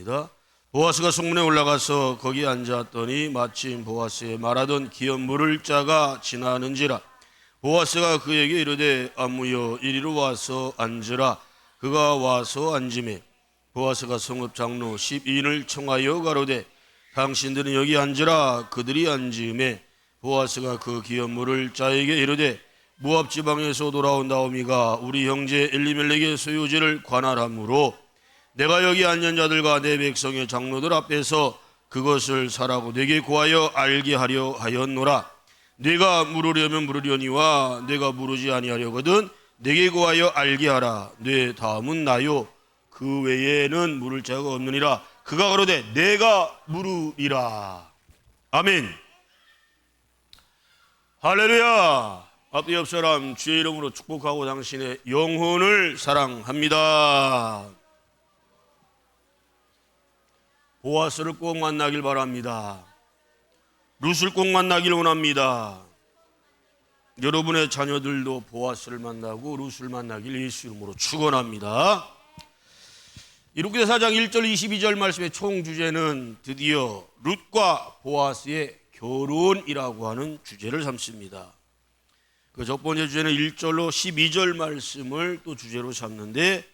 읽겠습니다. 보아스가 성문에 올라가서 거기 앉았더니 마침 보아스의 말하던 기업물을 자가 지나는지라. 보아스가 그에게 이르되 아무여 이리로 와서 앉으라. 그가 와서 앉으매 보아스가 성읍 장로 12인을 청하여 가로되 당신들은 여기 앉으라. 그들이 앉으매 보아스가 그 기업물을 자에게 이르되 모압 지방에서 돌아온 나오미가 우리 형제 엘리멜렉의 소유지를 관할하므로 내가 여기 앉은 자들과 내 백성의 장로들 앞에서 그것을 사라고 내게 구하여 알게 하려 하였노라. 네가 물으려면 물으려니와 내가 물으지 아니하려거든 내게 구하여 알게 하라. 네 다음은 나요. 그 외에는 물을 자가 없느니라. 그가 가로되 내가 물으리라. 아멘. 할렐루야. 앞뒤 옆 사람 주의 이름으로 축복하고 당신의 영혼을 사랑합니다. 보아스를 꼭 만나길 바랍니다. 룻을 꼭 만나길 원합니다. 여러분의 자녀들도 보아스를 만나고 룻을 만나길 예수 이름으로 축원합니다. 이룩기서 4장 1절 22절 말씀의 총 주제는 드디어 룻과 보아스의 결혼이라고 하는 주제를 삼습니다. 그 첫 번째 주제는 1절로 12절 말씀을 또 주제로 삼는데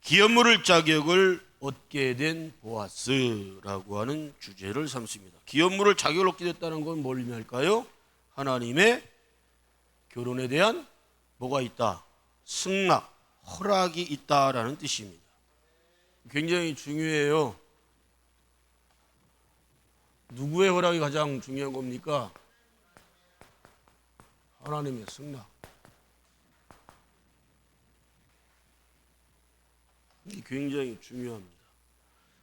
기업물을 자격을 얻게 된 보아스라고 하는 주제를 삼습니다. 기업물을 자격을 얻게 됐다는 건 뭘 의미할까요? 하나님의 결혼에 대한 뭐가 있다? 승낙, 허락이 있다라는 뜻입니다. 굉장히 중요해요. 누구의 허락이 가장 중요한 겁니까? 하나님의 승낙. 이게 굉장히 중요합니다.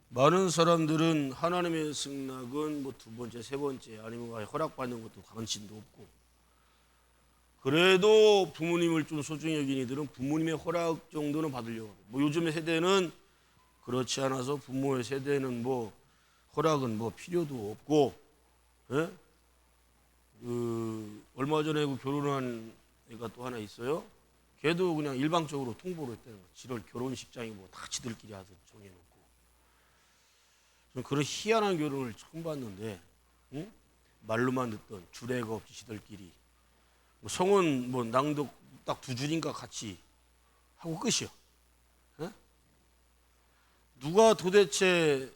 많은 사람들은 하나님의 승낙은 뭐 두 번째, 세 번째 아니면 허락받는 것도 관심도 없고, 그래도 부모님을 좀 소중히 여기는 이들은 부모님의 허락 정도는 받으려고 하고, 뭐 요즘의 세대는 그렇지 않아서 부모의 세대는 뭐 허락은 뭐 필요도 없고, 예? 얼마 전에 결혼한 애가 또 하나 있어요. 걔도 그냥 일방적으로 통보를 했다는 거예요. 지를 결혼식장이 뭐 다 지들끼리 하든 정해놓고. 저는 그런 희한한 결혼을 처음 봤는데, 응? 말로만 듣던 주례가 없이 지들끼리. 뭐 성은 뭐 낭독 딱 두 줄인가 같이 하고 끝이요. 에? 누가 도대체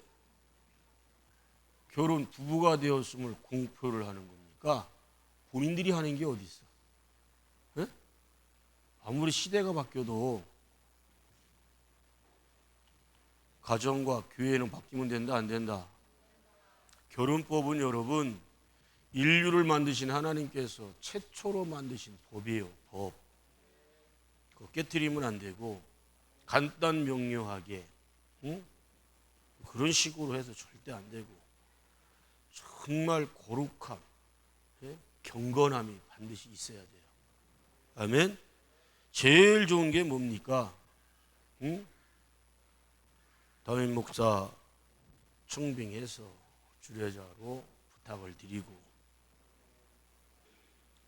결혼 부부가 되었음을 공표를 하는 겁니까? 본인들이 하는 게 어디 있어? 에? 아무리 시대가 바뀌어도 가정과 교회는 바뀌면 된다, 안 된다? 결혼법은 여러분 인류를 만드신 하나님께서 최초로 만드신 법이에요. 법. 그거 깨트리면 안 되고 간단 명료하게, 응? 그런 식으로 해서 절대 안 되고 정말 거룩함, 예? 경건함이 반드시 있어야 돼요. 아멘. 제일 좋은 게 뭡니까? 응? 다윗 목사 청빙해서 주례자로 부탁을 드리고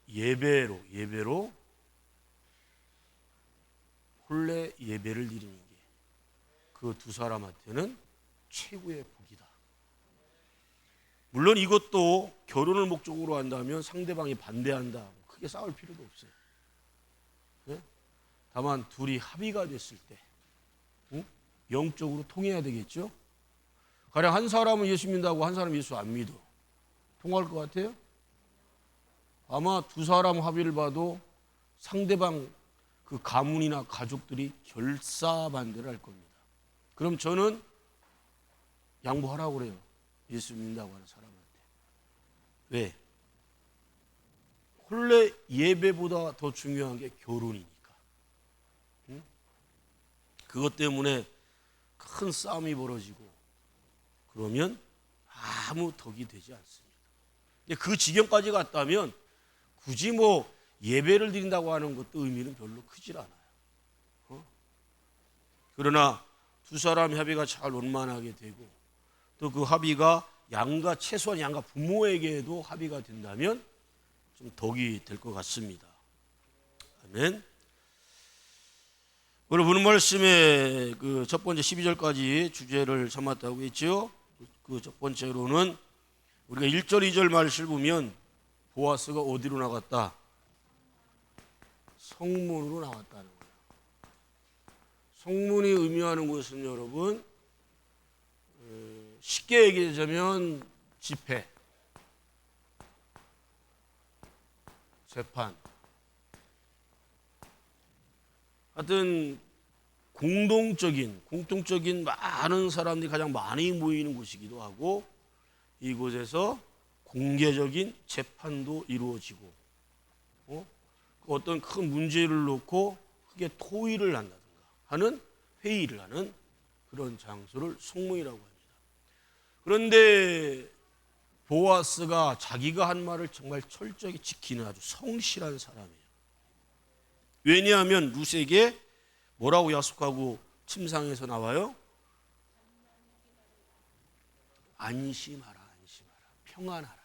예배로 혼례 예배를 드리는 게 그 두 사람한테는 최고의 복이다. 물론 이것도 결혼을 목적으로 한다면 상대방이 반대한다, 크게 싸울 필요도 없어요. 네? 다만 둘이 합의가 됐을 때, 응? 영적으로 통해야 되겠죠. 가령 한 사람은 예수 믿는다고 한 사람은 예수 안 믿어. 통할 것 같아요? 아마 두 사람 합의를 봐도 상대방 그 가문이나 가족들이 결사반대를 할 겁니다. 그럼 저는 양보하라고 그래요. 예수 믿는다고 하는 사람한테. 왜? 혼례 예배보다 더 중요한 게 결혼이니까. 응? 그것 때문에 큰 싸움이 벌어지고 그러면 아무 덕이 되지 않습니다. 근데 그 지경까지 갔다면 굳이 뭐 예배를 드린다고 하는 것도 의미는 별로 크질 않아요. 그러나 두 사람의 합의가 잘 원만하게 되고 또 그 합의가 최소한 양가 부모에게도 합의가 된다면 좀 덕이 될 것 같습니다. 아멘. 오늘 보는 말씀의 그 첫 번째 12절까지 주제를 삼았다고 했죠. 그 첫 번째로는 우리가 1절, 2절 말씀을 보면 보아스가 어디로 나갔다? 성문으로 나갔다는 거예요. 성문이 의미하는 것은 여러분 쉽게 얘기하자면 집회, 재판, 하여튼 공통적인 많은 사람들이 가장 많이 모이는 곳이기도 하고, 이곳에서 공개적인 재판도 이루어지고 어떤 큰 문제를 놓고 크게 토의를 한다든가 하는 회의를 하는 그런 장소를 성문이라고 합니다. 그런데 보아스가 자기가 한 말을 정말 철저히 지키는 아주 성실한 사람이에요. 왜냐하면 룻에게 뭐라고 약속하고 침상에서 나와요? 안심하라, 평안하라.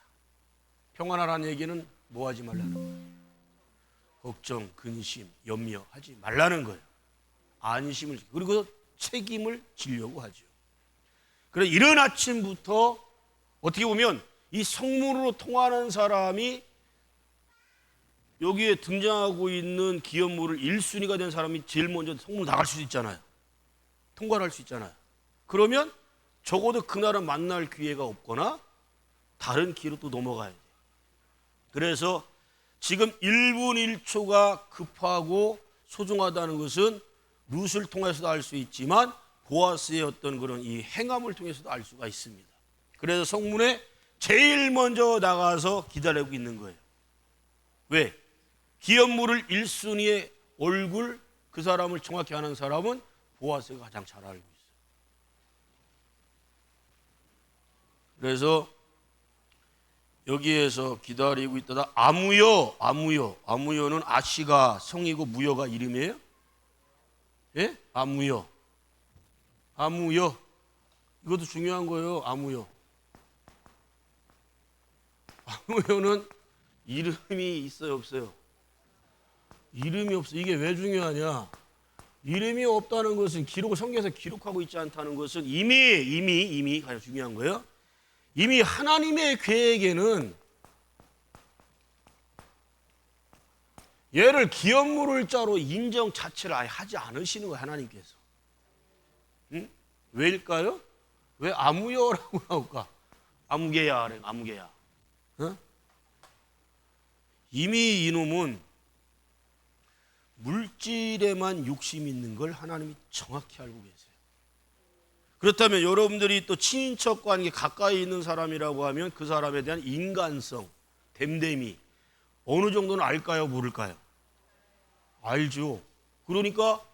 평안하라는 얘기는 뭐 하지 말라는 거예요? 걱정, 근심, 염려하지 말라는 거예요. 안심을, 그리고 책임을 지려고 하죠. 그래서 이른 아침부터 어떻게 보면 이 성문으로 통하는 사람이, 여기에 등장하고 있는 기업물을 1순위가 된 사람이 제일 먼저 성문으로 나갈 수 있잖아요. 통과를 할 수 있잖아요. 그러면 적어도 그날은 만날 기회가 없거나 다른 길로 또 넘어가야 돼요. 그래서 지금 1분 1초가 급하고 소중하다는 것은 룻을 통해서도 알 수 있지만 보아스의 어떤 그런 이 행함을 통해서도 알 수가 있습니다. 그래서 성문에 제일 먼저 나가서 기다리고 있는 거예요. 왜? 기업물을 1순위의 얼굴, 그 사람을 정확히 아는 사람은 보아스가 가장 잘 알고 있어요. 그래서 여기에서 기다리고 있다가 아무요는 아시가 성이고 무여가 이름이에요? 예? 아무요. 이것도 중요한 거예요. 아무요는 이름이 있어요, 없어요? 이름이 없어. 이게 왜 중요하냐? 이름이 없다는 것은 성경에서 기록하고 있지 않다는 것은 이미 가장 중요한 거예요. 이미 하나님의 계획에는 얘를 기업물을 자로 인정 자체를 아예 하지 않으시는 거예요, 하나님께서. 응? 왜일까요? 왜 아무여라고 나올까? 아무개야. 어? 이미 이놈은 물질에만 욕심이 있는 걸 하나님이 정확히 알고 계세요. 그렇다면 여러분들이 또 친인척 관계 가까이 있는 사람이라고 하면 그 사람에 대한 인간성, 됨됨이 어느 정도는 알까요, 모를까요? 알죠. 그러니까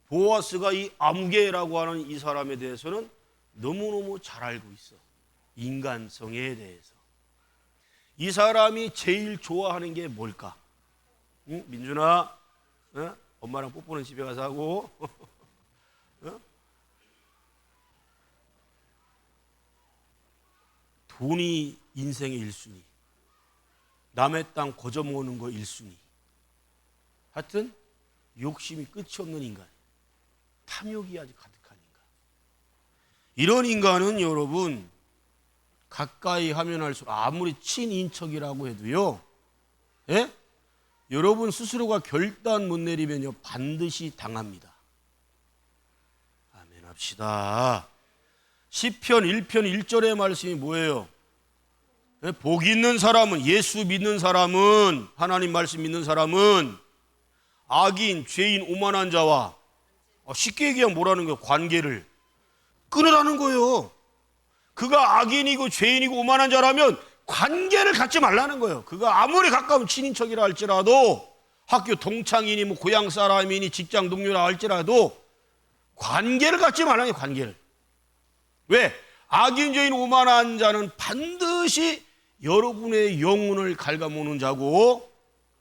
보아스가 이 아무개라고 하는 이 사람에 대해서는 너무너무 잘 알고 있어. 인간성에 대해서. 이 사람이 제일 좋아하는 게 뭘까? 응? 민준아, 엄마랑 뽀뽀는 집에 가서 하고. 돈이 인생의 1순위. 남의 땅 거저먹는 거 1순위. 하여튼 욕심이 끝이 없는 인간. 탐욕이 아주 가득한 인간. 이런 인간은 여러분 가까이 하면 할수록 아무리 친인척이라고 해도요, 예? 여러분 스스로가 결단 못 내리면요 반드시 당합니다. 아멘 합시다. 시편 1편 1절의 말씀이 뭐예요? 복 있는 사람은, 예수 믿는 사람은, 하나님 말씀 믿는 사람은 악인, 죄인, 오만한 자와, 쉽게 얘기하면 뭐라는 거예요? 관계를 끊으라는 거예요. 그가 악인이고 죄인이고 오만한 자라면 관계를 갖지 말라는 거예요. 그가 아무리 가까운 친인척이라 할지라도, 학교 동창이니 뭐 고향 사람이니 직장 동료라 할지라도 관계를 갖지 말라는 거예요. 관계를. 왜? 악인, 죄인, 오만한 자는 반드시 여러분의 영혼을 갉아먹는 자고,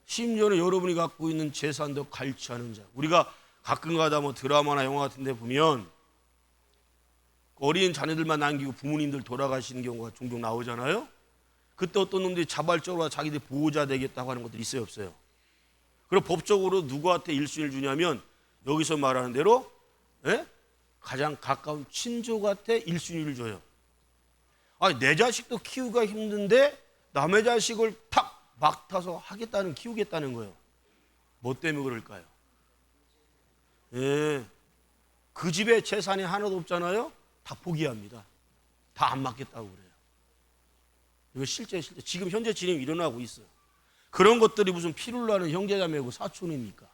심지어는 여러분이 갖고 있는 재산도 갈취하는 자. 우리가 가끔가다 뭐 드라마나 영화 같은 데 보면 어린 자녀들만 남기고 부모님들 돌아가시는 경우가 종종 나오잖아요. 그때 어떤 놈들이 자발적으로 자기들 보호자 되겠다고 하는 것들이 있어요, 없어요? 그리고 법적으로 누구한테 1순위를 주냐면 여기서 말하는 대로 가장 가까운 친족한테 1순위를 줘요. 아니, 내 자식도 키우기가 힘든데 남의 자식을 탁 막타서 키우겠다는 거예요. 뭐 때문에 그럴까요? 그 집에 재산이 하나도 없잖아요. 다 포기합니다. 다 안 맡겠다고 그래요. 이거 실제 지금 현재 진행이 일어나고 있어요. 그런 것들이 무슨 피를 나는 형제자매고 사촌입니까?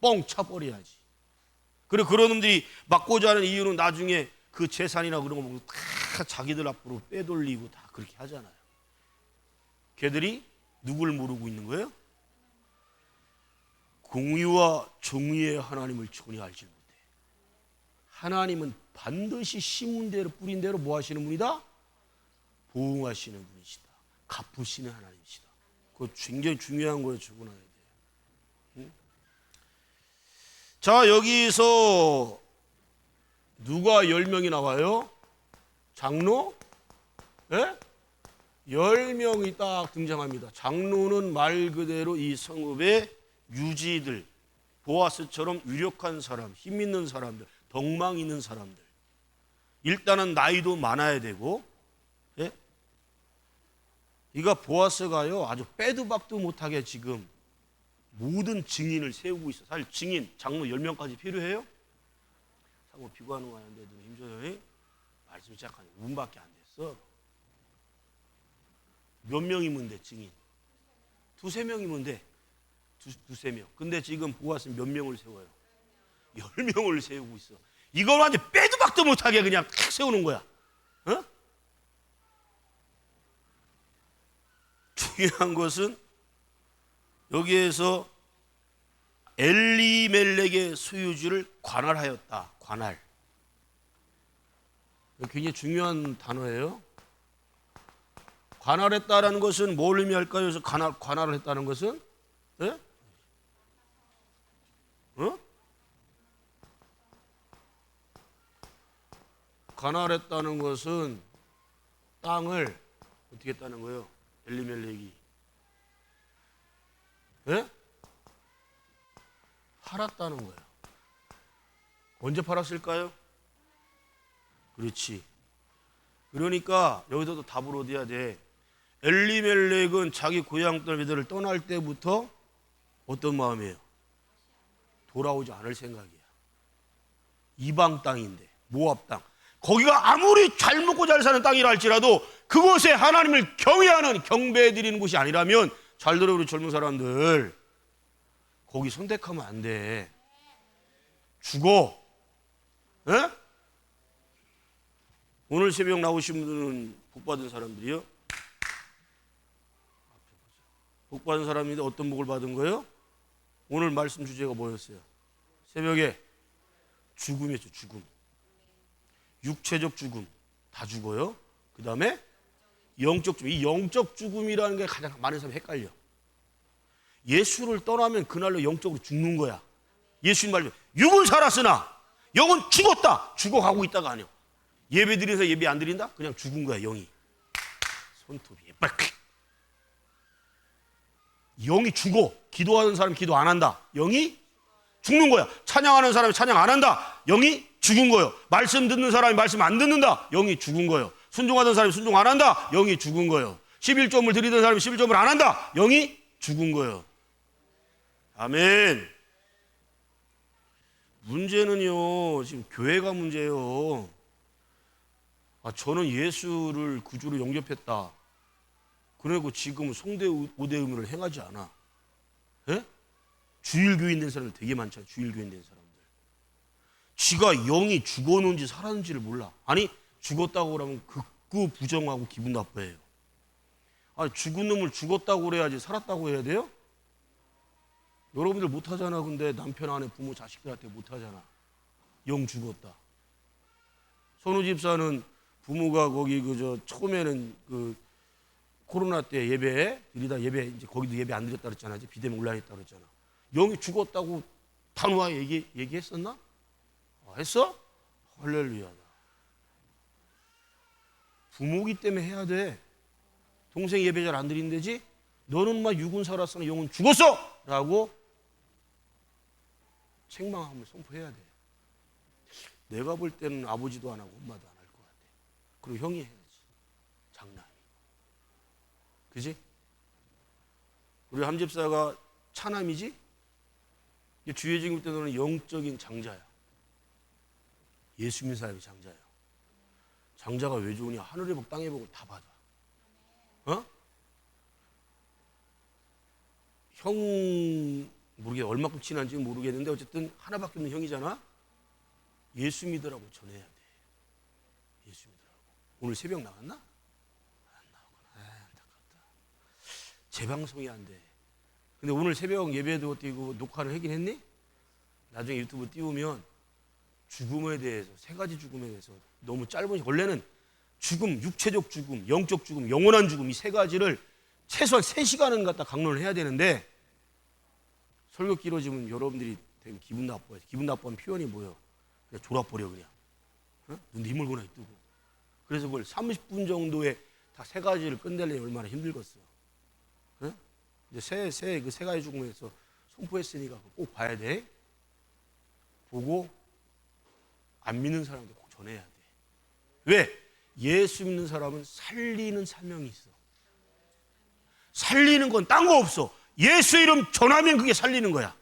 뻥 차버려야지. 그리고 그런 놈들이 막고자 하는 이유는 나중에 그 재산이나 그런 거 보고 다 자기들 앞으로 빼돌리고 다 그렇게 하잖아요. 걔들이 누굴 모르고 있는 거예요? 공의와 정의의 하나님을 전혀 알지 못해. 하나님은 반드시 심은 대로 뿌린 대로 뭐 하시는 분이다? 보응하시는 분이시다. 갚으시는 하나님이시다. 그거 굉장히 중요한 거예요. 적어놔야 돼요. 응? 자, 여기서 누가 10명이 나와요? 장로? 10명이 딱 등장합니다. 장로는 말 그대로 이 성읍의 유지들, 보아스처럼 유력한 사람, 힘 있는 사람들, 덕망 있는 사람들. 일단은 나이도 많아야 되고, 이가 보아스가요 아주 빼도 박도 못하게 지금 모든 증인을 세우고 있어. 사실 증인, 장로 10명까지 필요해요? 사고 피고하는 거 하는데 눈 힘줘요. 말씀 시작하니 5분밖에 안 됐어. 몇 명이면 돼, 증인? 두세 명이면 돼. 두세 명. 근데 지금 보아스는 몇 명을 세워요? 10명을 세우고 있어. 이걸 완전 빼도 박도 못하게 그냥 탁 세우는 거야. 중요한 것은 여기에서 엘리멜렉의 소유주를 관할하였다. 관할. 굉장히 중요한 단어예요. 관할했다라는 것은 뭘 의미할까요? 그래서 관할을 했다는 것은 관할했다는 것은 땅을 어떻게 했다는 거예요? 엘리멜렉이 팔았다는 거예요. 언제 팔았을까요? 그렇지. 그러니까 여기서도 답을 얻어야 돼. 엘리멜렉은 자기 고향 딸들을 떠날 때부터 어떤 마음이에요? 돌아오지 않을 생각이야. 이방 땅인데, 모압 땅. 거기가 아무리 잘 먹고 잘 사는 땅이라 할지라도 그곳에 하나님을 경외하는, 경배해드리는 곳이 아니라면, 잘 들어 우리 젊은 사람들, 거기 선택하면 안 돼. 죽어. 오늘 새벽 나오신 분들은 복받은 사람들이요. 복받은 사람인데 어떤 복을 받은 거예요? 오늘 말씀 주제가 뭐였어요? 새벽에 죽음이었죠. 죽음. 육체적 죽음 다 죽어요. 그 다음에 영적 죽음. 이 영적 죽음이라는 게 가장 많은 사람이 헷갈려. 예수를 떠나면 그날로 영적으로 죽는 거야. 예수님 말씀 육은 살았으나 영은 죽었다. 죽어가고 있다가 아니야. 예배 드려서 예배 안 드린다? 그냥 죽은 거야. 영이. 손톱이 빨리. 영이 죽어. 기도하는 사람이 기도 안 한다. 영이 죽는 거야. 찬양하는 사람이 찬양 안 한다. 영이 죽은 거예요. 말씀 듣는 사람이 말씀 안 듣는다. 영이 죽은 거예요. 순종하던 사람이 순종 안 한다. 영이 죽은 거예요. 11조를 드리던 사람이 11조를 안 한다. 영이 죽은 거예요. 아멘. 문제는요, 지금 교회가 문제예요. 저는 예수를 구주로 영접했다. 그리고 지금은 송대 오대 의무를 행하지 않아. 주일교인 된 사람들 되게 많잖아요. 주일교인 된 사람들. 지가 영이 죽었는지 살았는지를 몰라. 아니, 죽었다고 그러면 극구 부정하고 기분 나빠해요. 아니, 죽은 놈을 죽었다고 그래야지 살았다고 해야 돼요? 여러분들 못하잖아. 근데 남편, 아내, 부모, 자식들한테 못하잖아. 영 죽었다. 선우 집사는 부모가 거기 처음에는 코로나 때 예배 드리다 예배 이제 거기도 예배 안 드렸다 그랬잖아. 이제 비대면 온라인했다 그랬잖아. 영이 죽었다고 단호하게 얘기했었나? 했어? 할렐루야다. 부모기 때문에 해야 돼. 동생 예배 잘 안 드린대지? 너는 막 육은 살았으나 영은 죽었어! 라고 책망함을 선포해야 돼. 내가 볼 때는 아버지도 안 하고 엄마도 안 할 것 같아. 그리고 형이 해야지. 장남이. 그지? 우리 함집사가 차남이지? 주의 증임 때 너는 영적인 장자야. 예수 믿는 사람이 장자야. 장자가 왜 좋으냐? 하늘의 복 땅의 복을 다 받아. 형 모르게 얼마큼 친한지 모르겠는데 어쨌든 하나밖에 없는 형이잖아. 예수 믿으라고 전해야 돼. 예수 믿으라고. 오늘 새벽 나갔나? 안 나오구나. 안타깝다. 재방송이 안 돼. 근데 오늘 새벽 예배도 띄고 녹화를 하긴 했니? 나중에 유튜브 띄우면 죽음에 대해서, 세 가지 죽음에 대해서 너무 짧은, 원래는 죽음, 육체적 죽음, 영적 죽음, 영원한 죽음, 이 세 가지를 최소한 3시간은 갖다 강론을 해야 되는데 설교 길어지면 여러분들이 되게 기분 나빠요. 기분 나빠하는 표현이 뭐예요? 그냥 졸아버려 그냥. 눈 힘을거나 뜨고. 그래서 그걸 30분 정도에 다 세 가지를 끝내려면 얼마나 힘들겠어. 이제 그 세 가지 죽음에서 선포했으니까 꼭 봐야 돼. 보고 안 믿는 사람도 꼭 전해야 돼. 왜? 예수 믿는 사람은 살리는 사명이 있어. 살리는 건 딴 거 없어. 예수 이름 전하면 그게 살리는 거야.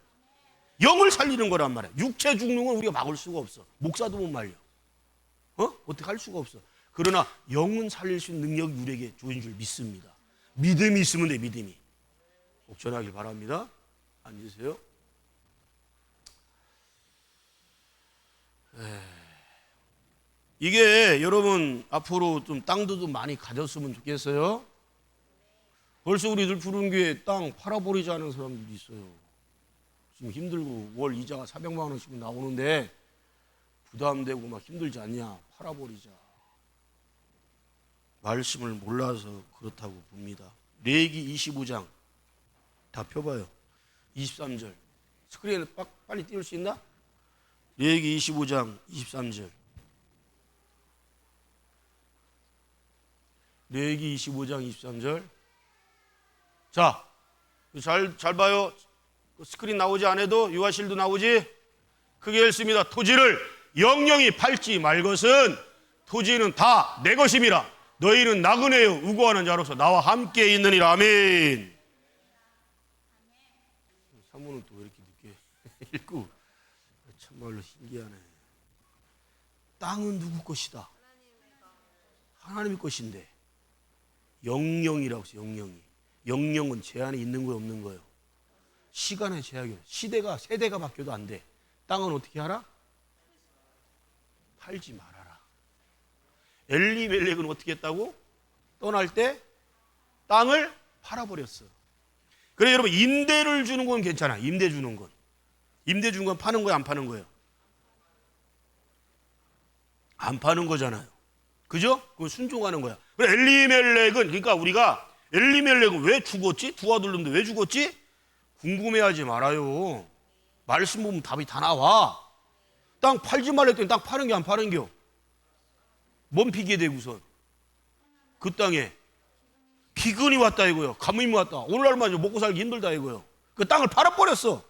영을 살리는 거란 말이야. 육체 죽는 건 우리가 막을 수가 없어. 목사도 못 말려. 어떻게 할 수가 없어. 그러나 영은 살릴 수 있는 능력이 우리에게 주어진 줄 믿습니다. 믿음이 있으면 돼. 믿음이. 꼭 전하길 바랍니다. 앉으세요. 이게 여러분 앞으로 좀 땅도 좀 많이 가졌으면 좋겠어요. 벌써 우리들 푸른교회 땅 팔아버리자는 사람들이 있어요. 지금 힘들고 월 이자가 400만 원씩 나오는데 부담되고 막 힘들지 않냐. 팔아버리자. 말씀을 몰라서 그렇다고 봅니다. 레위기 25장 다 펴봐요. 23절. 스크린에 빨리 띄울 수 있나? 레위기 25장 23절. 레위기 25장 23절. 자, 잘 봐요. 스크린 나오지 않아도 유아실도 나오지? 크게 읽습니다. 토지를 영영이 팔지 말 것은 토지는 다 내 것임이라. 너희는 나그네요 우고하는 자로서 나와 함께 있느니라. 아멘. 사모는 또 왜 이렇게 늦게 읽고 참말로 신기하네. 땅은 누구 것이다? 하나님의 것인데 영영이라고 했어요. 영영이. 영영은 제한이 있는 거예요, 없는 거예요? 시간의 제약이에요. 세대가 바뀌어도 안 돼. 땅은 어떻게 하라? 팔지 말아라. 엘리멜렉은 어떻게 했다고? 떠날 때 땅을 팔아버렸어. 그래 여러분 임대를 주는 건 괜찮아. 임대 주는 건. 임대 주는 건 파는 거야, 안 파는 거예요? 안 파는 거잖아요. 그죠? 그건 순종하는 거야. 그래 엘리멜렉은, 그러니까 우리가 엘리멜렉은 왜 죽었지? 두 아들인데 왜 죽었지? 궁금해하지 말아요. 말씀 보면 답이 다 나와. 땅 팔지 말랬더니 땅 파는 게 안 파는 겨. 뭔 핑계 대고선 그 땅에 기근이 왔다 이거요. 가뭄이 왔다. 오늘날만 먹고 살기 힘들다 이거요. 그 땅을 팔아버렸어.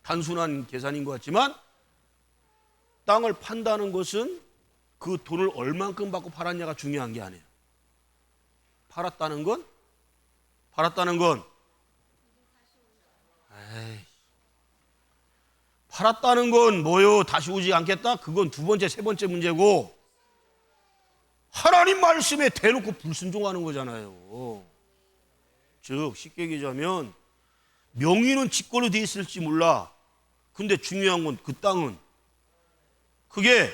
단순한 계산인 것 같지만 땅을 판다는 것은 그 돈을 얼만큼 받고 팔았냐가 중요한 게 아니에요. 팔았다는 건 팔았다는 건 뭐요? 다시 오지 않겠다? 그건 두 번째, 세 번째 문제고 하나님 말씀에 대놓고 불순종하는 거잖아요. 즉 쉽게 얘기하자면 명의는 직권으로 돼 있을지 몰라. 근데 중요한 건 그 땅은 그게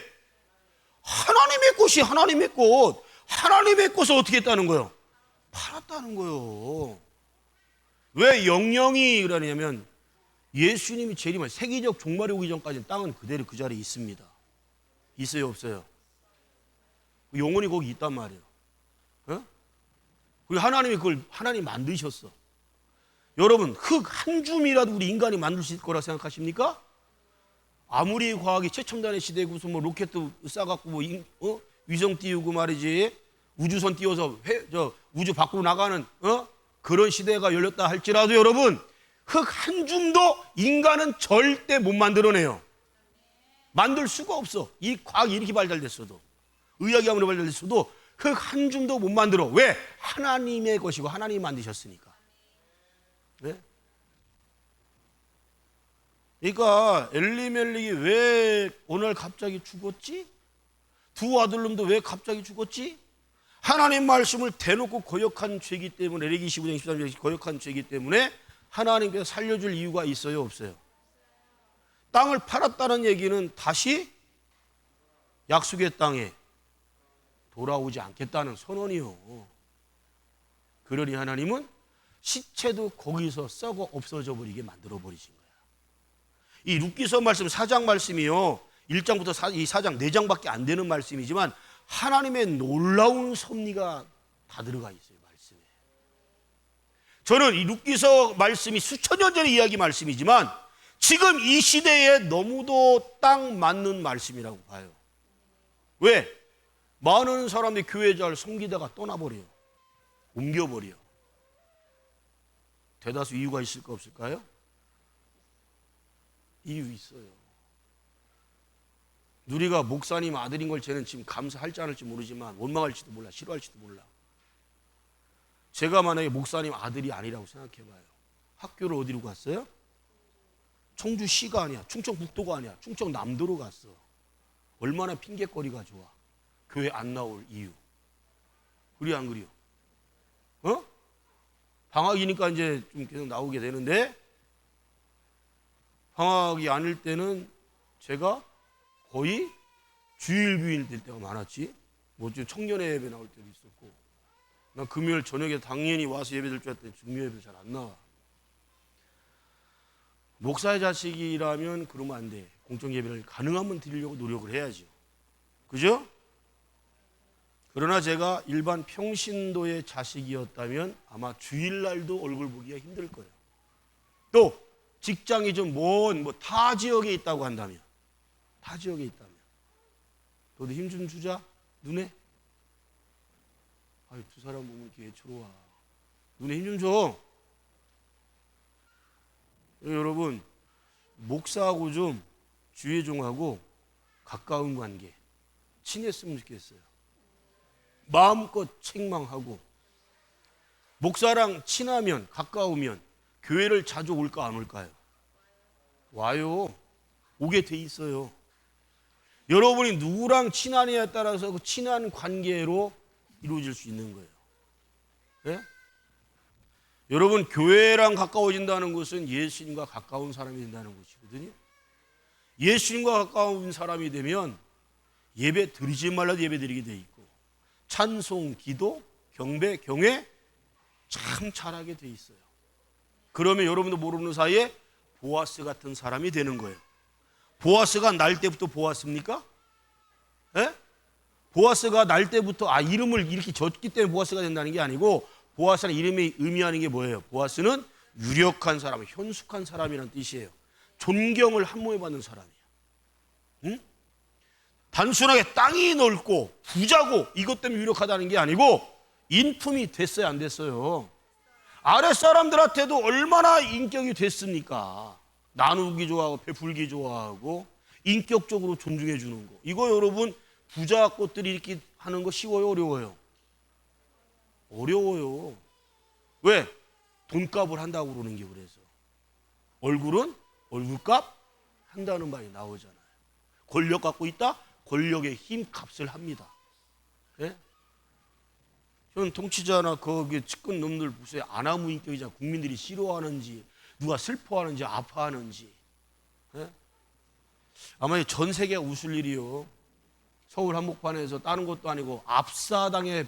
하나님의 것이 하나님의 것. 하나님의 것을 어떻게 했다는 거예요? 팔았다는 거예요. 왜 영영이 그러냐면 예수님이 재림할 세계적 종말이 오기 전까지는 땅은 그대로 그 자리에 있습니다. 있어요, 없어요? 영혼이 거기 있단 말이에요. 그리고 하나님이 그걸 하나님 만드셨어. 여러분 흙 한 줌이라도 우리 인간이 만들 수 있을 거라 생각하십니까? 아무리 과학이 최첨단의 시대고 무슨 뭐 로켓도 쏴갖고 뭐 위성 띄우고 말이지 우주선 띄워서 우주 밖으로 나가는 그런 시대가 열렸다 할지라도 여러분 흙 한 줌도 인간은 절대 못 만들어내요. 만들 수가 없어. 이 과학이 이렇게 발달됐어도, 의학이 아무리 발달됐어도 흙 한 줌도 못 만들어. 왜? 하나님의 것이고 하나님이 만드셨으니까. 네? 그러니까 엘리멜렉이 왜 오늘 갑자기 죽었지? 두 아들놈도 왜 갑자기 죽었지? 하나님 말씀을 대놓고 거역한 죄이기 때문에, 레위기 15장 23절 거역한 죄이기 때문에 하나님께서 살려줄 이유가 있어요, 없어요? 땅을 팔았다는 얘기는 다시 약속의 땅에 돌아오지 않겠다는 선언이요. 그러니 하나님은 시체도 거기서 썩어 없어져 버리게 만들어 버리신 거야. 이 룻기서 말씀 4장 말씀이요, 1장부터 이 4장 4장밖에 안 되는 말씀이지만 하나님의 놀라운 섭리가 다 들어가 있어요, 말씀에. 저는 이 룻기서 말씀이 수천 년 전의 이야기 말씀이지만 지금 이 시대에 너무도 딱 맞는 말씀이라고 봐요. 왜? 많은 사람들이 교회 잘 섬기다가 떠나버려요. 옮겨버려요. 대다수 이유가 있을까 없을까요? 이유 있어요. 누리가 목사님 아들인 걸 쟤는 지금 감사할지 않을지 모르지만 원망할지도 몰라, 싫어할지도 몰라. 제가 만약에 목사님 아들이 아니라고 생각해봐요. 학교를 어디로 갔어요? 청주시가 아니야, 충청북도가 아니야, 충청남도로 갔어. 얼마나 핑계거리가 좋아. 교회 안 나올 이유. 그리 안 그래요? 어? 방학이니까 이제 좀 계속 나오게 되는데, 방학이 아닐 때는 제가 거의 주일 부일 될 때가 많았지. 뭐 청년회 예배 나올 때도 있었고, 난 금요일 저녁에 당연히 와서 예배 될 줄 알았더니 중요 예배 잘 안 나와. 목사의 자식이라면 그러면 안 돼. 공적 예배를 가능하면 드리려고 노력을 해야죠. 그죠? 그러나 제가 일반 평신도의 자식이었다면 아마 주일날도 얼굴 보기가 힘들 거예요. 또 직장이 좀 먼 타 지역에 있다고 한다면, 타 지역에 있다면 너도 힘 좀 주자, 눈에. 아유, 두 사람 보면 이렇게 애처로워. 눈에 힘 좀 줘. 여러분, 목사하고 좀 주의종하고 가까운 관계, 친했으면 좋겠어요. 마음껏 책망하고. 목사랑 친하면, 가까우면 교회를 자주 올까 안 올까요? 와요. 오게 돼 있어요. 여러분이 누구랑 친하냐에 따라서 그 친한 관계로 이루어질 수 있는 거예요. 네? 여러분, 교회랑 가까워진다는 것은 예수님과 가까운 사람이 된다는 것이거든요. 예수님과 가까운 사람이 되면 예배 드리지 말라도 예배 드리게 돼 있고, 찬송, 기도, 경배, 경외 참 잘하게 돼 있어요. 그러면 여러분도 모르는 사이에 보아스 같은 사람이 되는 거예요. 보아스가 날 때부터 보았습니까? 예? 보아스가 날 때부터 이름을 이렇게 줬기 때문에 보아스가 된다는 게 아니고, 보아스는 이름이 의미하는 게 뭐예요? 보아스는 유력한 사람, 현숙한 사람이라는 뜻이에요. 존경을 한몸에 받는 사람이에요. 응? 단순하게 땅이 넓고 부자고 이것 때문에 유력하다는 게 아니고 인품이 됐어요, 안 됐어요? 아랫사람들한테도 얼마나 인격이 됐습니까? 나누기 좋아하고 베풀기 좋아하고 인격적으로 존중해 주는 거. 이거 여러분, 부자 꽃들이 이렇게 하는 거 쉬워요, 어려워요? 어려워요. 왜? 돈값을 한다고 그러는 게 그래서. 얼굴은 얼굴값 한다는 말이 나오잖아요. 권력 갖고 있다? 권력의 힘값을 합니다. 예? 저는 통치자나 거기 측근 놈들 무슨 아나무인격이자 국민들이 싫어하는지, 누가 슬퍼하는지 아파하는지. 예? 아마 전 세계가 웃을 일이요. 서울 한복판에서 다른 것도 아니고 압사당에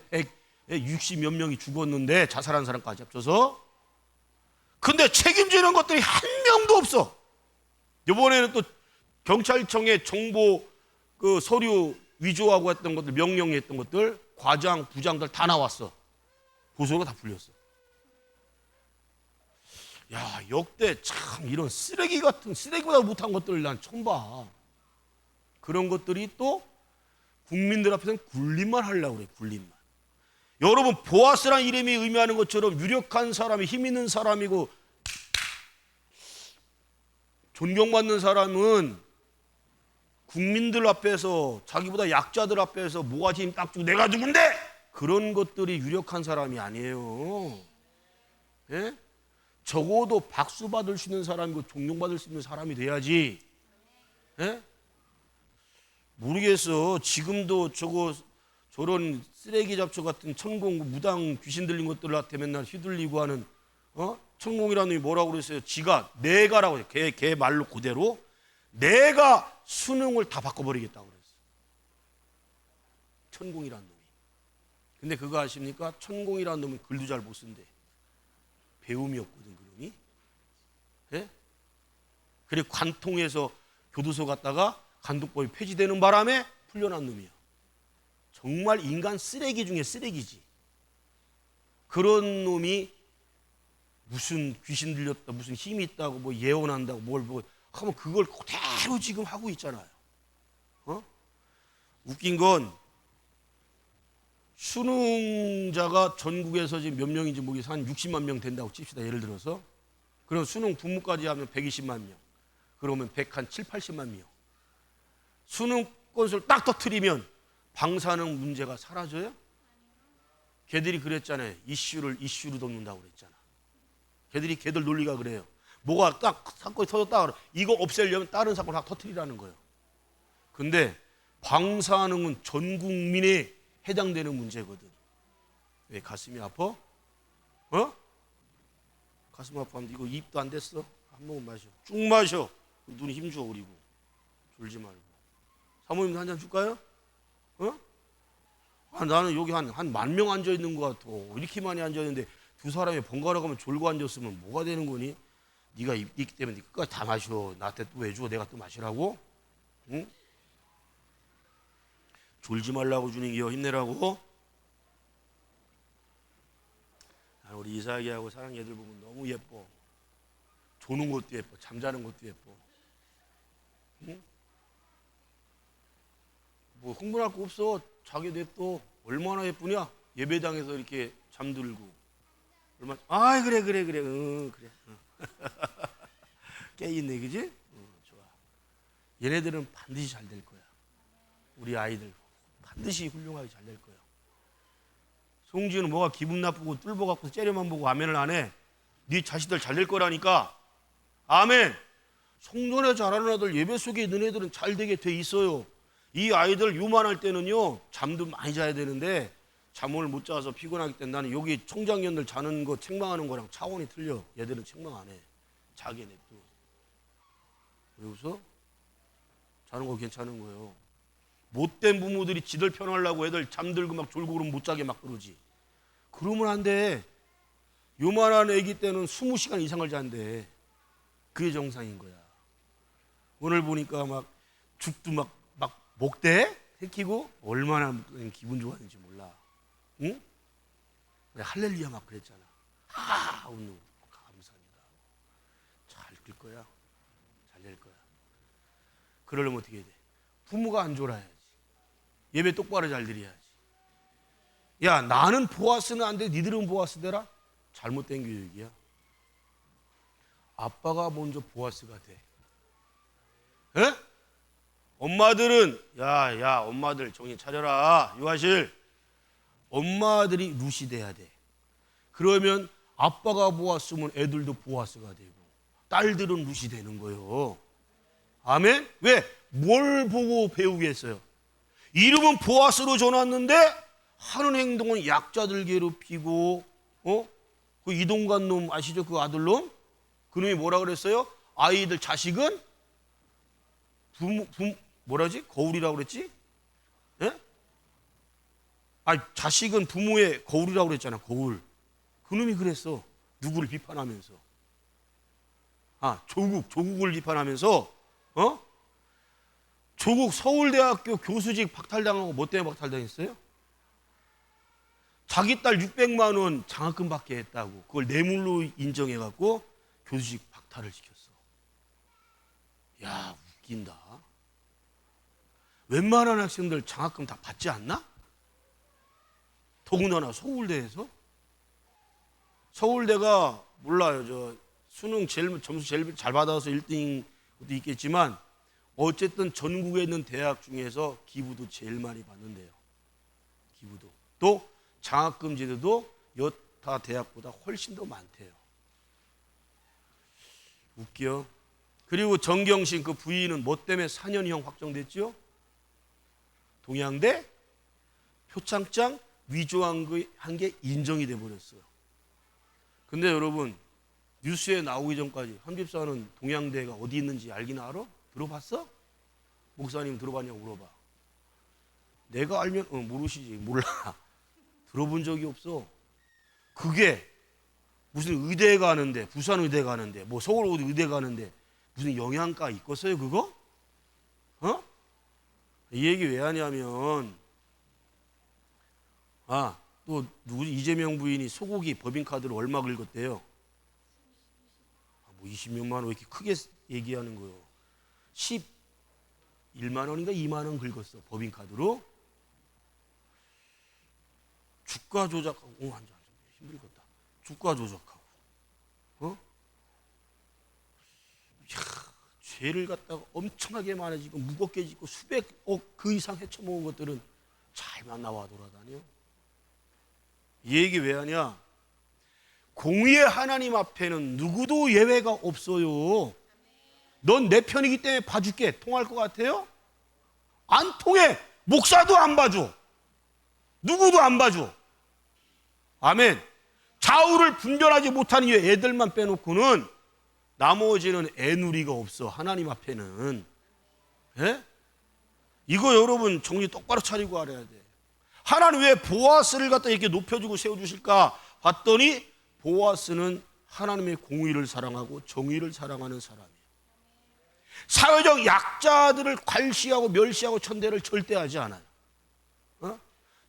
160몇 명이 죽었는데, 자살한 사람까지 합쳐서. 근데 책임지는 것들이 한 명도 없어. 이번에는 또 경찰청의 정보 그 서류 위조하고 했던 것들, 명령했던 것들, 과장, 부장들 다 나왔어. 고소가 다 풀렸어. 야, 역대 참 이런 쓰레기 같은, 쓰레기보다 못한 것들을 난 처음 봐. 그런 것들이 또 국민들 앞에서는 굴림만 하려고 그래, 굴림만. 여러분, 보아스란 이름이 의미하는 것처럼 유력한 사람이, 힘 있는 사람이고 존경받는 사람은 국민들 앞에서, 자기보다 약자들 앞에서 모가지 힘 딱 주고 내가 누군데? 그런 것들이 유력한 사람이 아니에요. 예? 적어도 박수 받을 수 있는 사람이고 존경받을 수 있는 사람이 돼야지. 예? 모르겠어. 지금도 저런 쓰레기 잡초 같은 천공 무당 귀신 들린 것들한테 맨날 휘둘리고 하는 천공이라는 놈이 뭐라고 그랬어요? 지가 내가라고 해요. 걔 말로 그대로 내가 수능을 다 바꿔버리겠다고 그랬어요. 천공이라는 놈이. 근데 그거 아십니까? 천공이라는 놈은 글도 잘 못 쓴대. 배움이 없거든 그 놈이. 예? 그리고 관통해서 교도소 갔다가 간독법이 폐지되는 바람에 풀려난 놈이야. 정말 인간 쓰레기 중에 쓰레기지. 그런 놈이 무슨 귀신 들렸다, 무슨 힘이 있다고 뭐 예언한다고 뭘 하면 그걸 그대로 지금 하고 있잖아요. 웃긴 건 수능자가 전국에서 지금 몇 명인지 모르겠어. 한 60만 명 된다고 칩시다. 예를 들어서. 그럼 수능 부모까지 하면 120만 명. 그러면 107, 80만 명. 수능 건수를 딱 터뜨리면 방사능 문제가 사라져요? 걔들이 그랬잖아요. 이슈로 덮는다고 그랬잖아. 걔들 논리가 그래요. 뭐가 딱 사건이 터졌다 그러 이거 없애려면 다른 사건을 다 터뜨리라는 거예요. 근데 방사능은 전 국민에 해당되는 문제거든. 왜 가슴이 아파? 가슴 아파하면 이거 입도 안 됐어? 한 모금 마셔. 쭉 마셔. 눈이 힘줘 그리고 졸지 말고. 사모님도 한 잔 줄까요? 나는 여기 한 10,000명 앉아 있는 것 같아. 이렇게 많이 앉아 있는데 두 사람이 번갈아 가면 졸고 앉았으면 뭐가 되는 거니? 네가 있기 때문에 끝까지 다 마셔. 나한테 또 왜 줘? 내가 또 마시라고? 응? 졸지 말라고 주는 게요. 힘내라고. 우리 이삭이하고 사랑 애들 보면 너무 예뻐. 조는 것도 예뻐. 잠자는 것도 예뻐. 응? 뭐 흥분할 거 없어. 자기 냅둬. 얼마나 예쁘냐? 예배당에서 이렇게 잠들고. 얼마나. 아이 그래. 그래. 깨있네, 그지? 좋아. 얘네들은 반드시 잘 될 거야. 우리 아이들 반드시 훌륭하게 잘 될 거야. 송지는 뭐가 기분 나쁘고 뚫어갖고 째려만 보고 아멘을 안 해. 네 자식들 잘 될 거라니까. 아멘. 성전에 자라는 아들 예배 속에 있는 애들은 잘 되게 돼 있어요. 이 아이들 유만할 때는요 잠도 많이 자야 되는데 잠을 못 자서 피곤하기 때문에 나는 여기 청장년들 자는 거 책망하는 거랑 차원이 틀려. 얘들은 책망 안 해. 자기 냅둬. 왜 웃어? 자는 거 괜찮은 거예요. 못된 부모들이 지들 편하려고 애들 잠들고 막 졸고 그러면 못 자게 막 그러지. 그러면 안 돼. 요만한 애기 때는 20시간 이상을 잔대. 그게 정상인 거야. 오늘 보니까 막 죽도 막 목대 해키고 얼마나 기분 좋았는지 몰라. 응? 할렐루야 막 그랬잖아. 오늘 감사합니다. 잘 클 거야. 잘 될 거야. 그러려면 어떻게 해야 돼? 부모가 안 졸아야지. 예배 똑바로 잘 드려야지. 야, 나는 보아스는 안 돼. 니들은 보아스 되라? 잘못된 교육이야. 아빠가 먼저 보아스가 돼. 에? 엄마들은 야 엄마들 정신 차려라. 유아실. 엄마들이 루시 돼야 돼. 그러면 아빠가 보았으면 애들도 보아스가 되고 딸들은 루시 되는 거예요. 아멘? 왜? 뭘 보고 배우겠어요? 이름은 보아스로 줘놨는데 하는 행동은 약자들 괴롭히고 그 이동관 놈 아시죠? 그 아들놈? 그 놈이 뭐라 그랬어요? 아이들 자식은 뭐라지? 거울이라고 그랬지? 예? 자식은 부모의 거울이라고 그랬잖아. 거울. 그놈이 그랬어. 누구를 비판하면서. 조국을 비판하면서 조국 서울대학교 교수직 박탈당하고 뭐 때문에 박탈당했어요? 자기 딸 600만 원 장학금 받게 했다고. 그걸 뇌물로 인정해갖고 교수직 박탈을 시켰어. 야, 웃긴다. 웬만한 학생들 장학금 다 받지 않나? 더군다나 서울대에서? 서울대가 몰라요. 수능 점수 제일 잘 받아서 1등 것도 있겠지만 어쨌든 전국에 있는 대학 중에서 기부도 제일 많이 받는데요. 기부도. 또 장학금 제도도 여타 대학보다 훨씬 더 많대요. 웃겨. 그리고 정경심 그 부인은 뭐 때문에 4년형 확정됐죠? 동양대 표창장 위조한 게 인정이 돼 버렸어요. 근데 여러분 뉴스에 나오기 전까지 한 집사는 동양대가 어디 있는지 알긴 알아? 들어봤어? 목사님 들어봤냐고 물어봐. 내가 알면 모르시지. 몰라. 들어본 적이 없어. 그게 무슨 의대 가는데, 부산 의대 가는데, 뭐 서울 의대 가는데 무슨 영양가 있겠어요 그거? 이 얘기 왜 하냐면 또 누구지? 이재명 부인이 소고기 법인카드를 얼마 긁었대요? 뭐 26만 원 왜 이렇게 크게 얘기하는 거예요? 11만 원인가 2만 원 긁었어 법인카드로. 주가 조작하고 앉아 힘들겠다. 주가 조작하고 죄를 갖다가 엄청나게 많아지고 무겁게 짓고 수백억 그 이상 헤쳐먹은 것들은 잘만 나와 돌아다녀. 이 얘기 왜 하냐? 공의의 하나님 앞에는 누구도 예외가 없어요. 넌 내 편이기 때문에 봐줄게. 통할 것 같아요? 안 통해. 목사도 안 봐줘. 누구도 안 봐줘. 아멘. 좌우를 분별하지 못하는 이 애들만 빼놓고는 나머지는 애누리가 없어. 하나님 앞에는. 예? 이거 여러분 정신 똑바로 차리고 알아야 돼. 하나님 왜 보아스를 갖다 이렇게 높여주고 세워주실까 봤더니 보아스는 하나님의 공의를 사랑하고 정의를 사랑하는 사람이에요. 사회적 약자들을 괄시하고 멸시하고 천대를 절대 하지 않아요.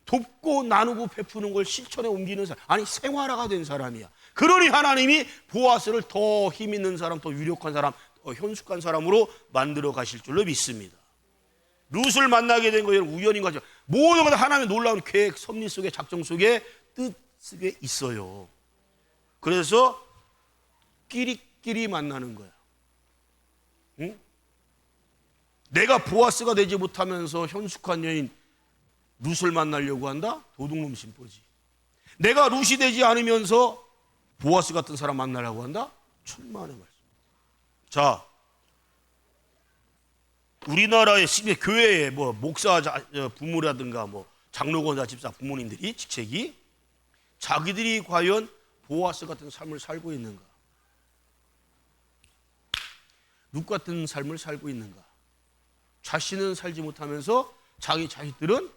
돕고 나누고 베푸는 걸 실천에 옮기는 사람, 아니 생활화가 된 사람이야. 그러니 하나님이 보아스를 더 힘 있는 사람, 더 유력한 사람, 더 현숙한 사람으로 만들어 가실 줄로 믿습니다. 룻을 만나게 된 거예요. 우연인 거죠. 모든 것 하나님의 놀라운 계획, 섭리 속에, 작정 속에, 뜻 속에 있어요. 그래서 끼리끼리 만나는 거야. 응? 내가 보아스가 되지 못하면서 현숙한 여인 룻을 만나려고 한다? 도둑놈 심보지. 내가 룻이 되지 않으면서 보아스 같은 사람 만나려고 한다? 천만의 말씀. 자, 우리나라의 교회에 뭐 목사 부모라든가 뭐 장로권자 집사 부모님들이 직책이 자기들이 과연 보아스 같은 삶을 살고 있는가? 룻 같은 삶을 살고 있는가? 자신은 살지 못하면서 자기 자식들은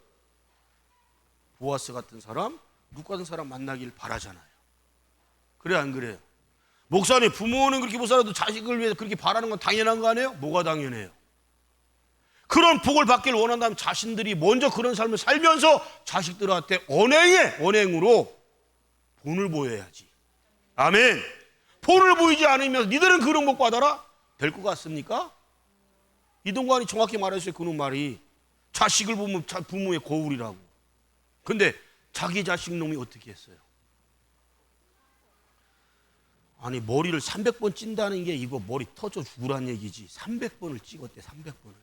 보아스 같은 사람, 룻 같은 사람 만나길 바라잖아요. 그래 안 그래요? 목사님 부모는 그렇게 못 살아도 자식을 위해서 그렇게 바라는 건 당연한 거 아니에요? 뭐가 당연해요? 그런 복을 받기를 원한다면 자신들이 먼저 그런 삶을 살면서 자식들한테 언행으로 본을 보여야지. 아멘. 본을 보이지 않으면서 니들은 그런 복 받아라? 될 것 같습니까? 이동관이 정확히 말했어요. 그런 말이 자식을 보면 부모의 거울이라고. 근데 자기 자식 놈이 어떻게 했어요? 아니 머리를 300번 찐다는 게 이거 머리 터져 죽으란 얘기지. 300번을 찍었대. 300번을.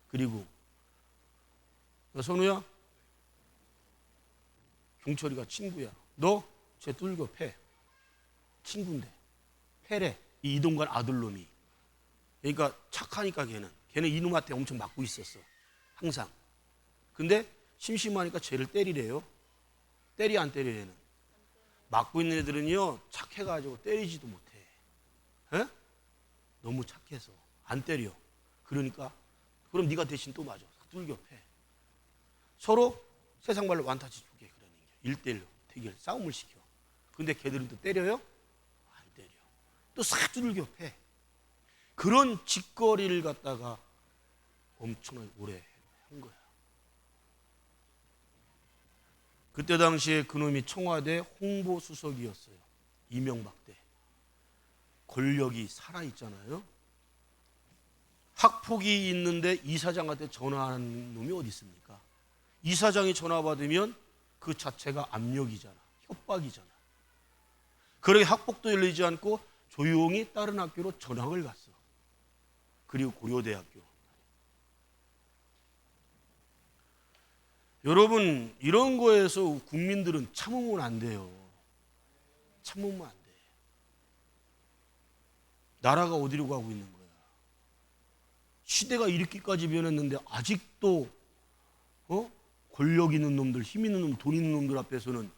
그리고 선우야, 경철이가 친구야. 너 쟤 뚫겨 패. 친구인데 패래. 이 이동관 아들놈이. 그러니까 착하니까 걔는 이놈한테 엄청 맞고 있었어. 항상. 근데 심심하니까 쟤를 때리래요. 때리 안 때려 얘는? 맞고 있는 애들은요 착해가지고 때리지도 못해. 에? 너무 착해서 안 때려. 그러니까 그럼 네가 대신 또 맞아. 뚫겨 패. 서로 세상 말로 완타치 주게 그러는 게 1대1로 대결 싸움을 시켜. 근데 걔들은 또 때려요? 안 때려. 또 싹 뚫겨 패. 그런 짓거리를 갖다가 엄청나게 오래 한 거야. 그때 당시에 그놈이 청와대 홍보수석이었어요. 이명박 때. 권력이 살아있잖아요. 학폭이 있는데 이사장한테 전화하는 놈이 어디 있습니까? 이사장이 전화 받으면 그 자체가 압력이잖아. 협박이잖아. 그러게 학폭도 열리지 않고 조용히 다른 학교로 전학을 갔어. 그리고 고려대학교. 여러분, 이런 거에서 국민들은 참으면 안 돼요. 참으면 안 돼. 나라가 어디로 가고 있는 거야? 시대가 이렇게까지 변했는데 아직도 권력 있는 놈들, 힘 있는 놈, 돈 있는 놈들 앞에서는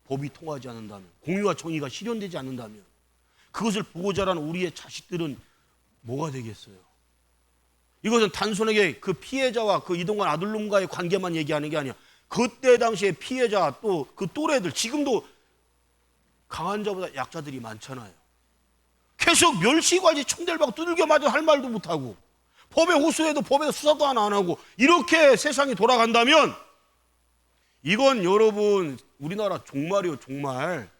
법이 통하지 않는다면, 공의와 정의가 실현되지 않는다면 그것을 보고 자란 우리의 자식들은 뭐가 되겠어요? 이것은 단순하게 그 피해자와 그 이동관 아들놈과의 관계만 얘기하는 게 아니야. 그때 당시에 피해자 또 그 또래들, 지금도 강한 자보다 약자들이 많잖아요. 계속 멸시과지 총대를 받고 두들겨 맞아 할 말도 못하고, 법에 호소해도 법에서 수사도 하나 안 하고, 이렇게 세상이 돌아간다면 이건 여러분 우리나라 종말이요, 종말.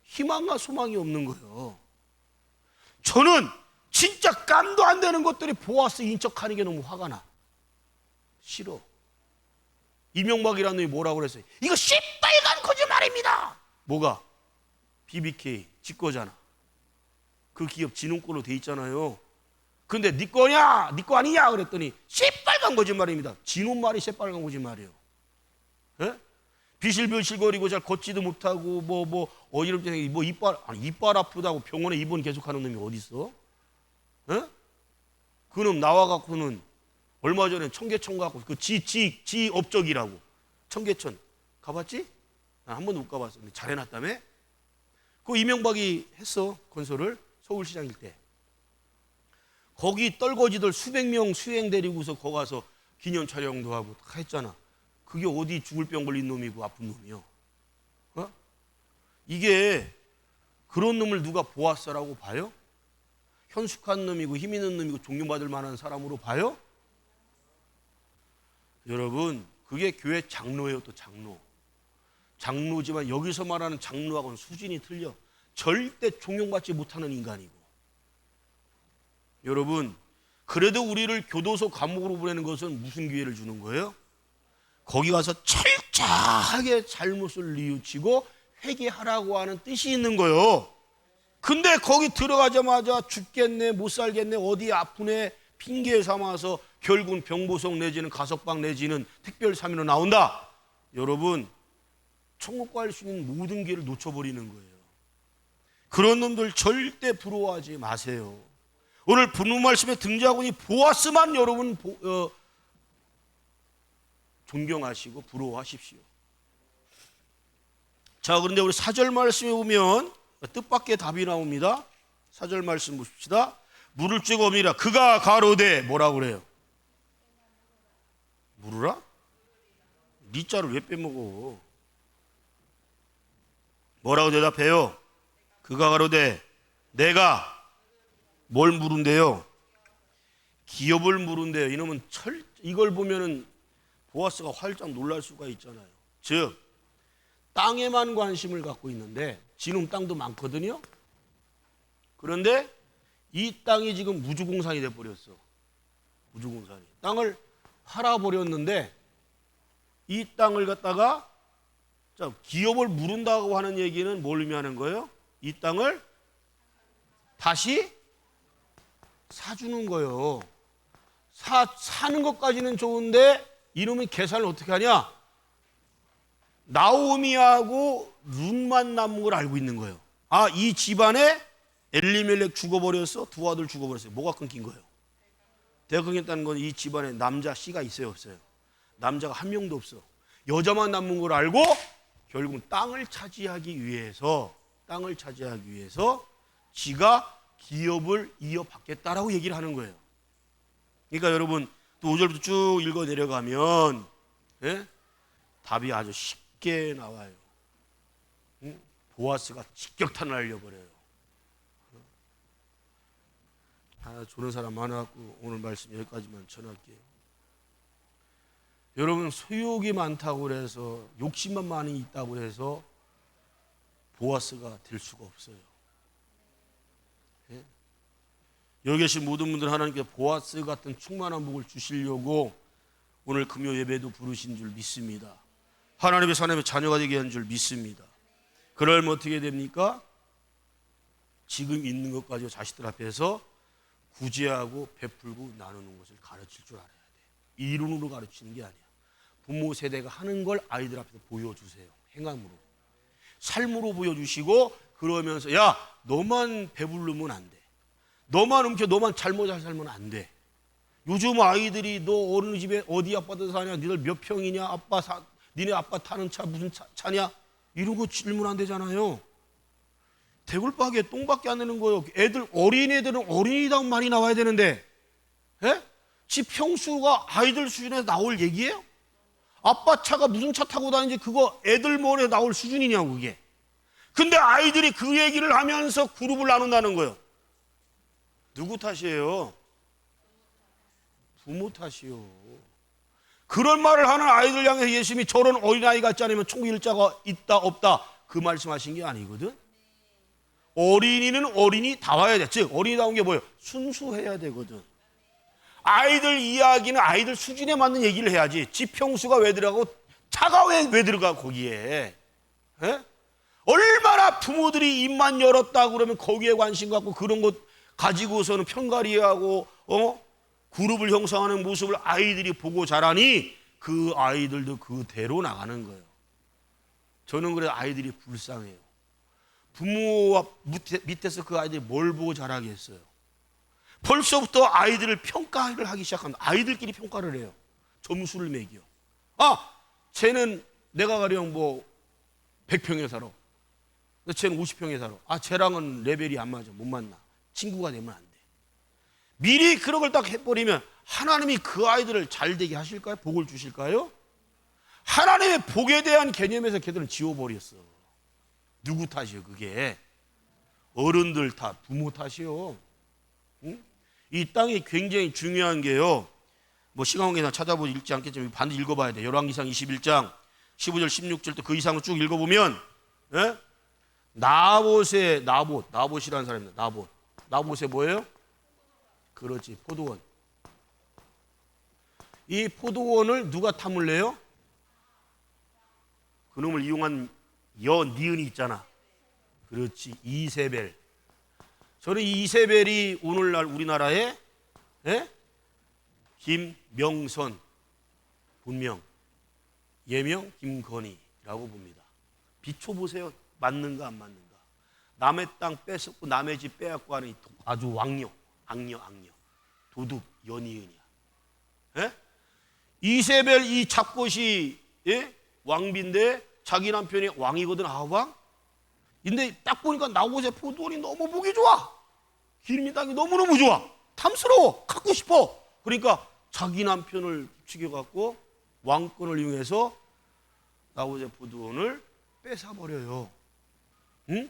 희망과 소망이 없는 거예요. 저는 진짜 깜도 안 되는 것들이 보아스 인척하는 게 너무 화가 나. 싫어. 이명박이라는 놈이 뭐라고 그랬어요? 이거 시뻘건 거짓말입니다. 뭐가? BBK 지 거잖아. 그 기업 지능권으로 돼 있잖아요. 근데 네 거냐? 네 거 아니냐? 그랬더니 시뻘건 거짓말입니다. 지놈 말이 시뻘건 거짓말이에요. 예? 비실비실거리고 잘 걷지도 못하고 어지럽게 뭐 이빨 아프다고 병원에 입원 계속하는 놈이 어디 있어? 예? 그놈 나와 갖고는 얼마 전에 청계천 갖고 그 지 업적이라고 청계천 가봤지? 난 한 번도 못 가봤어. 근데 잘 해놨다며? 그 이명박이 했어. 건설을 서울시장일 때. 거기 떨거지들 수백 명 수행 데리고서 거기 가서 기념 촬영도 하고 다 했잖아. 그게 어디 죽을 병 걸린 놈이고 아픈 놈이요. 이게 그런 놈을 누가 보았어라고 봐요? 현숙한 놈이고 힘 있는 놈이고 존경받을 만한 사람으로 봐요? 여러분, 그게 교회 장로예요. 또 장로지만 여기서 말하는 장로하고는 수준이 틀려. 절대 존경받지 못하는 인간이고. 여러분, 그래도 우리를 교도소 감옥으로 보내는 것은 무슨 기회를 주는 거예요? 거기 가서 철저하게 잘못을 뉘우치고 회개하라고 하는 뜻이 있는 거예요. 근데 거기 들어가자마자 죽겠네, 못 살겠네, 어디 아프네 핑계 삼아서 결국은 병보석 내지는 가석방 내지는 특별사면으로 나온다. 여러분, 천국 갈 수 있는 모든 기회를 놓쳐버리는 거예요. 그런 놈들 절대 부러워하지 마세요. 오늘 본문 말씀에 등장하고 있는 보아스만 여러분 존경하시고 부러워하십시오. 자, 그런데 우리 4절 말씀에 보면 뜻밖의 답이 나옵니다. 4절 말씀 보십시다. 물을 줄 없니라. 그가 가로되 뭐라고 그래요? 물으라? 니 자를 왜 빼먹어? 뭐라고 대답해요? 그가 가로되 내가 뭘 물은데요? 기업을 물은데요. 이놈은 이걸 보면은 보아스가 활짝 놀랄 수가 있잖아요. 즉 땅에만 관심을 갖고 있는데 지놈 땅도 많거든요. 그런데 이 땅이 지금 무주공산이 돼버렸어. 무주공산이. 땅을 팔아버렸는데 이 땅을 갖다가 기업을 물은다고 하는 얘기는 뭘 의미하는 거예요? 이 땅을 다시 사주는 거예요. 사는 것까지는 좋은데 이놈의 계산을 어떻게 하냐? 나오미하고 룻만 남은 걸 알고 있는 거예요. 아, 이 집안에 엘리멜렉 죽어버렸어. 두 아들 죽어버렸어요. 뭐가 끊긴 거예요? 대가 끊겼다는 건 이 집안에 남자 씨가 있어요, 없어요? 남자가 한 명도 없어. 여자만 남은 걸 알고 결국은 땅을 차지하기 위해서 지가 기업을 이어받겠다라고 얘기를 하는 거예요. 그러니까 여러분 또 5절부터 쭉 읽어 내려가면 답이 아주 쉽게 나와요. 보아스가 직격탄을 날려버려요. 조는 사람 많아갖고 오늘 말씀 여기까지만 전할게요. 여러분, 소욕이 많다고 그래서 욕심만 많이 있다고 해서 보아스가 될 수가 없어요. 여기 계신 모든 분들 하나님께서 보아스 같은 충만한 복을 주시려고 오늘 금요 예배도 부르신 줄 믿습니다. 하나님의 자녀가 되게 한 줄 믿습니다. 그러면 어떻게 됩니까? 지금 있는 것 가지고 자식들 앞에서 구제하고 베풀고 나누는 것을 가르칠 줄 알아야 돼. 이론으로 가르치는 게 아니야. 부모 세대가 하는 걸 아이들 앞에서 보여주세요. 행함으로. 삶으로 보여주시고, 그러면서 야, 너만 배부르면 안 돼. 너만 움켜, 너만 잘못 잘 살면 안 돼. 요즘 아이들이 너 어느 집에 어디 아파트 사냐, 니들 몇 평이냐, 니네 아빠 타는 차 무슨 차냐, 이런 거 질문 안 되잖아요. 대굴박에 똥밖에 안 내는 거예요. 어린애들은 어린이다운 말이 나와야 되는데, 예? 지 평수가 아이들 수준에서 나올 얘기예요? 아빠 차가 무슨 차 타고 다니는지 그거 애들 머리에 나올 수준이냐고, 그게. 근데 아이들이 그 얘기를 하면서 그룹을 나눈다는 거예요. 누구 탓이에요? 부모 탓이요. 그런 말을 하는 아이들 향해 예수님이 저런 어린아이 같지 않으면 천국 일자가 있다 없다 그 말씀하신 게 아니거든. 어린이는 어린이 다워야 돼. 즉 어린이다운 게 뭐예요? 순수해야 되거든. 아이들 이야기는 아이들 수준에 맞는 얘기를 해야지. 지 평수가 왜 들어가고 차가 왜 들어가 거기에. 에? 얼마나 부모들이 입만 열었다 그러면 거기에 관심 갖고 그런 것 가지고서는 편가리하고 그룹을 형성하는 모습을 아이들이 보고 자라니 그 아이들도 그대로 나가는 거예요. 저는 그래 아이들이 불쌍해요. 부모와 밑에서 그 아이들이 뭘 보고 자라겠어요. 벌써부터 아이들을 평가를 하기 시작합니다. 아이들끼리 평가를 해요. 점수를 매겨. 쟤는 내가 가령 100평에 살아. 쟤는 50평에 살아. 쟤랑은 레벨이 안 맞아. 못 만나. 친구가 되면 안 돼. 미리 그런 걸 딱 해버리면 하나님이 그 아이들을 잘 되게 하실까요? 복을 주실까요? 하나님의 복에 대한 개념에서 걔들은 지워버렸어. 누구 탓이요? 그게 어른들 탓, 부모 탓이요. 응? 이 땅이 굉장히 중요한 게요. 시간 관계상 찾아보지 읽지 않겠지만 반드시 읽어봐야 돼. 열왕기상 21장 15절 16절 또 그 이상으로 쭉 읽어보면 나봇이라는 사람입니다. 나봇이 뭐예요? 그렇지, 포도원. 이 포도원을 누가 탐을 내요? 그놈을 이용한 니은이 있잖아. 그렇지, 이세벨. 저는 이 이세벨이 오늘날 우리나라의 김명선, 본명, 예명 김건희라고 봅니다. 비춰보세요. 맞는가 안 맞는가. 남의 땅 뺏었고 남의 집 빼앗고 하는 아주 악녀. 도둑, 연이은이야. 이세벨 이 잡것이 왕비인데 자기 남편이 왕이거든, 아합왕. 근데 딱 보니까 나봇의 포도원이 너무 보기 좋아. 기름이 땅이 너무너무 좋아. 탐스러워. 갖고 싶어. 그러니까 자기 남편을 죽여갖고 왕권을 이용해서 나봇의 포도원을 뺏어버려요. 응?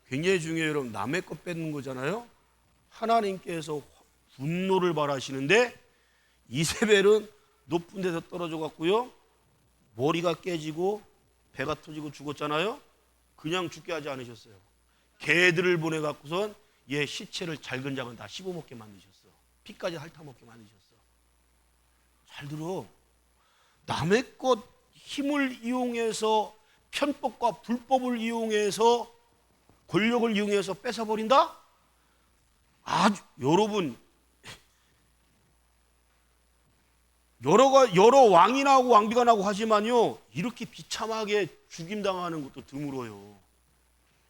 굉장히 중요해요, 여러분. 남의 것 뺏는 거잖아요. 하나님께서 분노를 바라시는데 이세벨은 높은 데서 떨어져 갖고요. 머리가 깨지고 배가 터지고 죽었잖아요. 그냥 죽게 하지 않으셨어요. 개들을 보내 갖고선 얘 시체를 잘근잘근 다 씹어먹게 만드셨어. 피까지 핥아먹게 만드셨어. 잘 들어. 남의 것 힘을 이용해서 편법과 불법을 이용해서 권력을 이용해서 뺏어버린다? 여러분, 여러 왕이 나오고 왕비가 나오고 하지만요, 이렇게 비참하게 죽임당하는 것도 드물어요.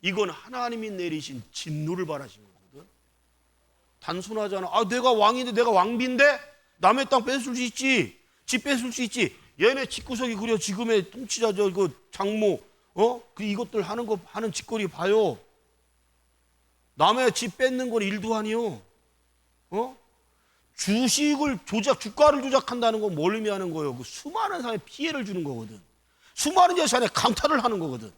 이건 하나님이 내리신 진노를 바라신 거거든. 단순하잖아. 내가 왕인데, 내가 왕비인데 남의 땅 뺏을 수 있지, 집 뺏을 수 있지. 얘네 집구석이 그려. 지금의 통치자 장모 이것들 하는 짓거리 봐요. 남의 집 뺏는 건 일도 아니요. 주가를 조작한다는 건 뭘 의미하는 거예요? 그 수많은 사람에 피해를 주는 거거든. 수많은 재산에 강탈을 하는 거거든.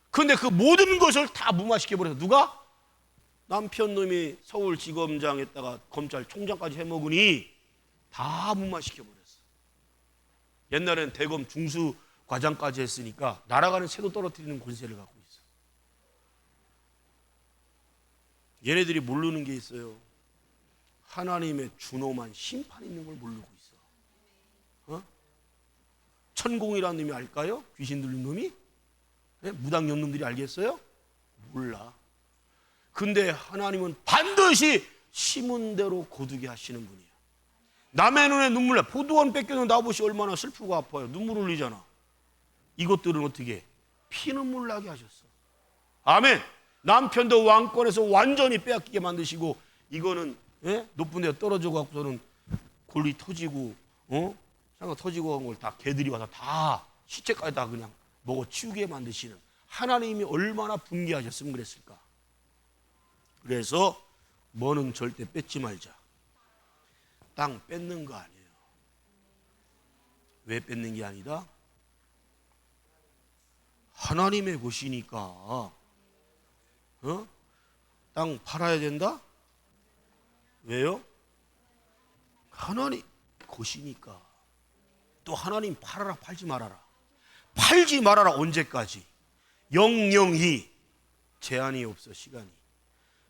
그런데 그 모든 것을 다 무마시켜버려서 누가? 남편 놈이 서울지검장 했다가 검찰총장까지 해먹으니 다 무마시켜버렸어. 옛날엔 대검 중수과장까지 했으니까 날아가는 새도 떨어뜨리는 권세를 갖고 있어. 얘네들이 모르는 게 있어요. 하나님의 준엄한 심판이 있는 걸 모르고 있어. 천공이라는 놈이 알까요? 귀신 들린 놈이? 무당년 놈들이 알겠어요? 몰라. 근데 하나님은 반드시 심은 대로 거두게 하시는 분이에요. 남의 눈에 눈물 나. 포도원 뺏겨놓은 아버지 얼마나 슬프고 아파요. 눈물 흘리잖아. 이것들은 어떻게 해? 피눈물 나게 하셨어. 아멘. 남편도 왕권에서 완전히 빼앗기게 만드시고, 이거는 높은 데 떨어져 갖고서는 골리 터지고 상가 터지고 한 걸 다 개들이 와서 다 시체까지 다 그냥 먹어 치우게 만드시는 하나님이 얼마나 분개하셨으면 그랬을까. 그래서 뭐는 절대 뺏지 말자. 땅 뺏는 거 아니에요. 왜 뺏는 게 아니다? 하나님의 곳이니까. 땅 팔아야 된다? 왜요? 하나님 곳이니까. 또 하나님 팔아라 팔지 말아라. 팔지 말아라 언제까지? 영영히 제한이 없어. 시간이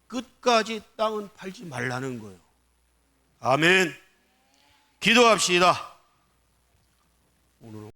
끝까지 땅은 팔지 말라는 거예요. 아멘. 기도합시다. 오늘